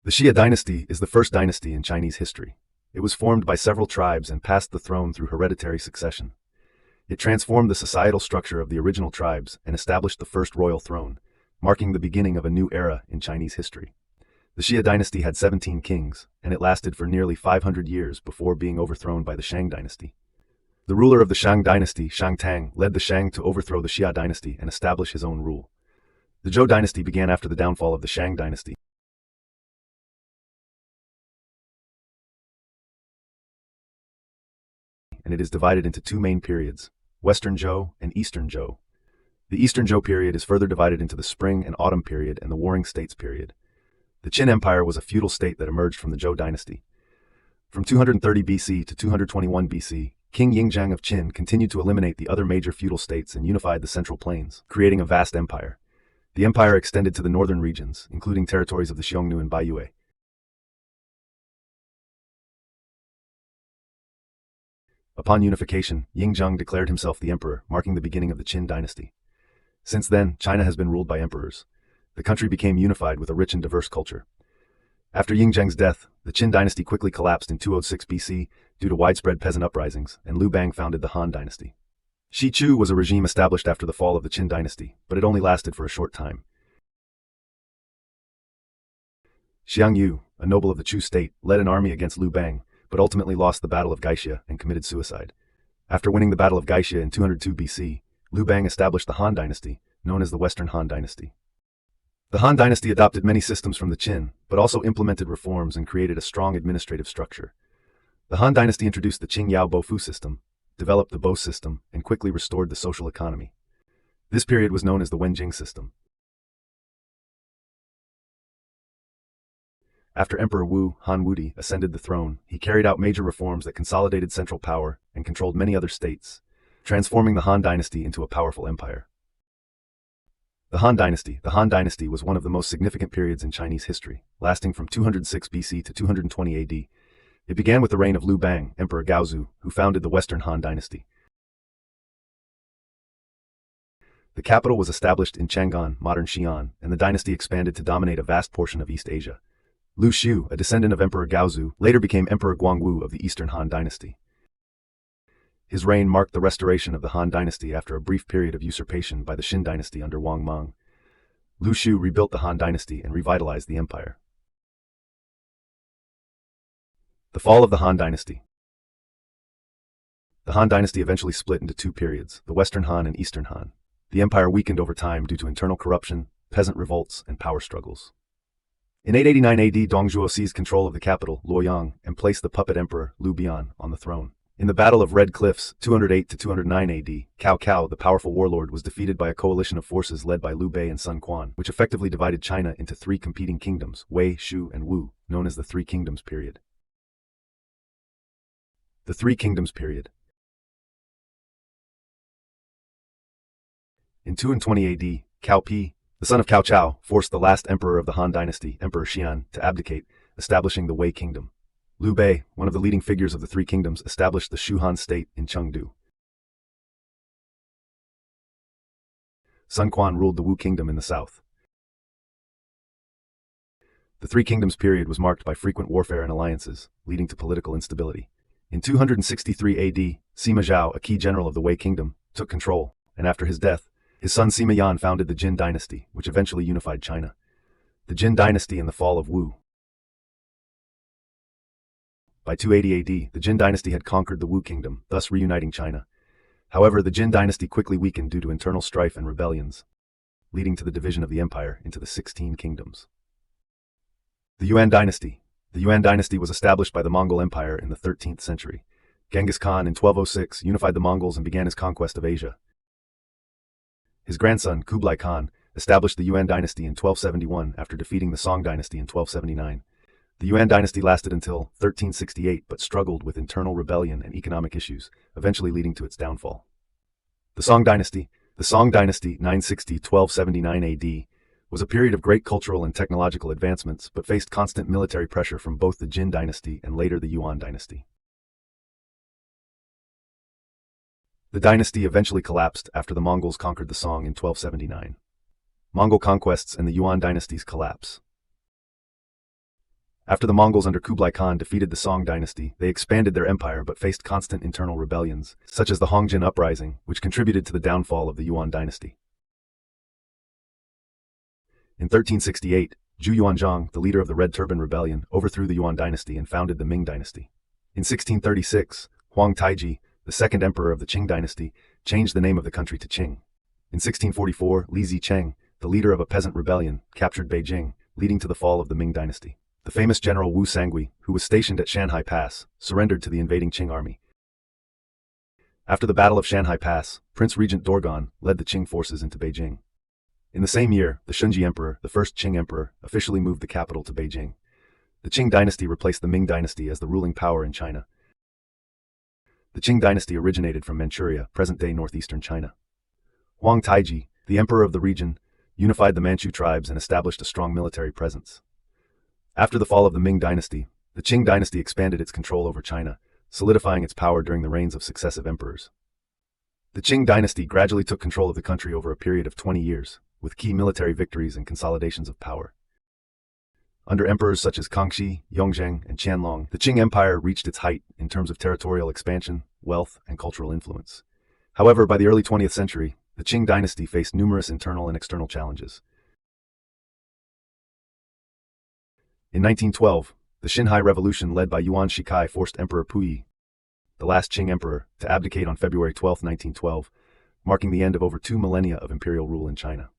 The Xia dynasty is the first dynasty in Chinese history. It was formed by several tribes and passed the throne through hereditary succession. It transformed the societal structure of the original tribes and established the first royal throne, marking the beginning of a new era in Chinese history. The Xia dynasty had 17 kings, and it lasted for nearly 500 years before being overthrown by the Shang dynasty. The ruler of the Shang dynasty, Shang Tang, led the Shang to overthrow the Xia dynasty and establish his own rule. The Zhou dynasty began after the downfall of the Shang dynasty. And it is divided into two main periods, Western Zhou and Eastern Zhou. The Eastern Zhou period is further divided into the Spring and Autumn period and the Warring States period. The Qin Empire was a feudal state that emerged from the Zhou dynasty. From 230 BC to 221 BC, King Yingzhang of Qin continued to eliminate the other major feudal states and unified the Central Plains, creating a vast empire. The empire extended to the northern regions, including territories of the Xiongnu and Baiyue. Upon unification, Yingzhang declared himself the emperor, marking the beginning of the Qin dynasty. Since then, China has been ruled by emperors. The country became unified with a rich and diverse culture. After Yingzhang's death, the Qin dynasty quickly collapsed in 206 BC due to widespread peasant uprisings, and Liu Bang founded the Han dynasty. Shi Chu was a regime established after the fall of the Qin dynasty, but it only lasted for a short time. Xiang Yu, a noble of the Chu state, led an army against Liu Bang, but ultimately lost the Battle of Gaixia and committed suicide. After winning the Battle of Gaixia in 202 BC, Liu Bang established the Han dynasty, known as the Western Han dynasty. The Han dynasty adopted many systems from the Qin, but also implemented reforms and created a strong administrative structure. The Han dynasty introduced the Qing-Yao Bofu system, developed the Bo system, and quickly restored the social economy. This period was known as the Wenjing system. After Emperor Wu, Han Wudi, ascended the throne, he carried out major reforms that consolidated central power and controlled many other states, transforming the Han dynasty into a powerful empire. The Han dynasty was one of the most significant periods in Chinese history, lasting from 206 BC to 220 AD. It began with the reign of Liu Bang, Emperor Gaozu, who founded the Western Han dynasty. The capital was established in Chang'an, modern Xi'an, and the dynasty expanded to dominate a vast portion of East Asia. Lu Xiu, a descendant of Emperor Gaozu, later became Emperor Guangwu of the Eastern Han dynasty. His reign marked the restoration of the Han dynasty after a brief period of usurpation by the Xin dynasty under Wang Mang. Lu Xiu rebuilt the Han dynasty and revitalized the empire. The fall of the Han dynasty. The Han dynasty eventually split into two periods, the Western Han and Eastern Han. The empire weakened over time due to internal corruption, peasant revolts, and power struggles. In 889 AD, Dongzhuo seized control of the capital, Luoyang, and placed the puppet emperor, Liu Bian, on the throne. In the Battle of Red Cliffs, 208 to 209 AD, Cao Cao, the powerful warlord, was defeated by a coalition of forces led by Liu Bei and Sun Quan, which effectively divided China into three competing kingdoms, Wei, Shu, and Wu, known as the Three Kingdoms period. The Three Kingdoms period. In 220 AD, Cao Pi, the son of Cao Cao, forced the last emperor of the Han dynasty, Emperor Xian, to abdicate, establishing the Wei kingdom. Liu Bei, one of the leading figures of the Three Kingdoms, established the Shu Han state in Chengdu. Sun Quan ruled the Wu kingdom in the south. The Three Kingdoms period was marked by frequent warfare and alliances, leading to political instability. In 263 AD, Sima Zhao, a key general of the Wei kingdom, took control, and after his death, his son Sima Yan founded the Jin dynasty, which eventually unified China. The Jin dynasty and the fall of Wu. By 280 AD, the Jin dynasty had conquered the Wu kingdom, thus reuniting China. However, the Jin dynasty quickly weakened due to internal strife and rebellions, leading to the division of the empire into the 16 kingdoms. The Yuan dynasty. The Yuan dynasty was established by the Mongol Empire in the 13th century. Genghis Khan in 1206 unified the Mongols and began his conquest of Asia. His grandson, Kublai Khan, established the Yuan dynasty in 1271 after defeating the Song dynasty in 1279. The Yuan dynasty lasted until 1368 but struggled with internal rebellion and economic issues, eventually leading to its downfall. The Song dynasty, 960–1279 AD, was a period of great cultural and technological advancements but faced constant military pressure from both the Jin dynasty and later the Yuan dynasty. The dynasty eventually collapsed after the Mongols conquered the Song in 1279. Mongol conquests and the Yuan dynasty's collapse. After the Mongols under Kublai Khan defeated the Song dynasty, they expanded their empire but faced constant internal rebellions, such as the Hongjin Uprising, which contributed to the downfall of the Yuan dynasty. In 1368, Zhou Yuanzhang, the leader of the Red Turban Rebellion, overthrew the Yuan dynasty and founded the Ming dynasty. In 1636, Huang Taiji, the second emperor of the Qing dynasty, changed the name of the country to Qing. In 1644, Li Zicheng, the leader of a peasant rebellion, captured Beijing, leading to the fall of the Ming dynasty. The famous general Wu Sangui, who was stationed at Shanhai Pass, surrendered to the invading Qing army. After the Battle of Shanhai Pass, Prince Regent Dorgan led the Qing forces into Beijing. In the same year, the Shunji Emperor, the first Qing emperor, officially moved the capital to Beijing. The Qing dynasty replaced the Ming dynasty as the ruling power in China. The Qing dynasty originated from Manchuria, present-day northeastern China. Huang Taiji, the emperor of the region, unified the Manchu tribes and established a strong military presence. After the fall of the Ming dynasty, the Qing dynasty expanded its control over China, solidifying its power during the reigns of successive emperors. The Qing dynasty gradually took control of the country over a period of 20 years, with key military victories and consolidations of power. Under emperors such as Kangxi, Yongzheng, and Qianlong, the Qing Empire reached its height in terms of territorial expansion, wealth, and cultural influence. However, by the early 20th century, the Qing dynasty faced numerous internal and external challenges. In 1912, the Xinhai Revolution led by Yuan Shikai forced Emperor Puyi, the last Qing emperor, to abdicate on February 12, 1912, marking the end of over 2 millennia of imperial rule in China.